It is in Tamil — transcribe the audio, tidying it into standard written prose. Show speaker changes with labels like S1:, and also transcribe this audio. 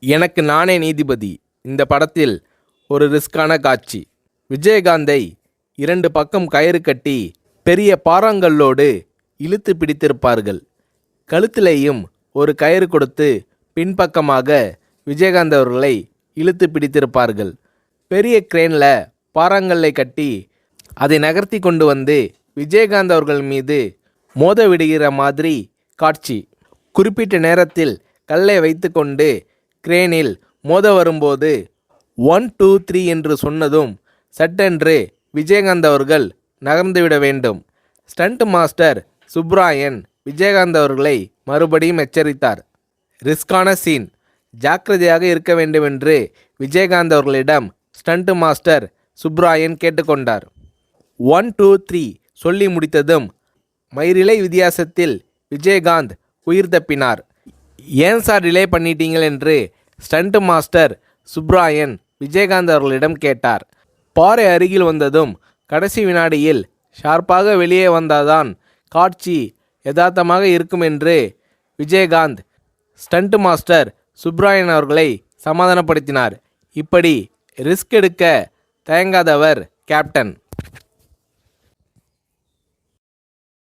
S1: எனக்கு நானே நீதிபதி. இந்த படத்தில் ஒரு ரிஸ்கான காட்சி. விஜயகாந்தை 2 பக்கம் கயிறு கட்டி பெரிய பாறாங்கல்லோடு இழுத்து பிடித்திருப்பார்கள். கழுத்திலேயும் ஒரு கயிறு கொடுத்து பின்பக்கமாக விஜயகாந்த் அவர்களை இழுத்து பிடித்திருப்பார்கள். பெரிய கிரேனில் பாறாங்கல்லை கட்டி அதை நகர்த்தி கொண்டு வந்து விஜயகாந்த் அவர்கள் மீது மோத விடுகிற மாதிரி காட்சி. குறிப்பிட்ட நேரத்தில் கல்லை வைத்து கொண்டு கிரேனில் மோத வரும்போது 1 2 3 என்று சொன்னதும் சட்டென்று விஜயகாந்த் அவர்கள் நகர்ந்துவிட வேண்டும். ஸ்டண்ட் மாஸ்டர் சுப்ராயன் விஜயகாந்த் அவர்களை மறுபடியும் எச்சரித்தார். ரிஸ்கான சீன், ஜாக்கிரதையாக இருக்க வேண்டுமென்று விஜயகாந்த் அவர்களிடம் ஸ்டண்ட் மாஸ்டர் சுப்ராயன் கேட்டுக்கொண்டார். 1 2 3 சொல்லி முடித்ததும் மயிரிழை வித்தியாசத்தில் விஜயகாந்த் உயிர் தப்பினார். ஏன் சார் டிலே பண்ணிட்டீங்கள் என்று ஸ்டண்ட் மாஸ்டர் சுப்ராயன் விஜயகாந்த் அவர்களிடம் கேட்டார். பாறை அருகில் வந்ததும் கடைசி வினாடியில் ஷார்ப்பாக வெளியே வந்தாதான் காட்சி யதார்த்தமாக இருக்கும் என்று விஜயகாந்த் ஸ்டண்ட் மாஸ்டர் சுப்ராயன் அவர்களை சமாதானப்படுத்தினார். இப்படி ரிஸ்க் எடுக்க தயங்காதவர் கேப்டன்.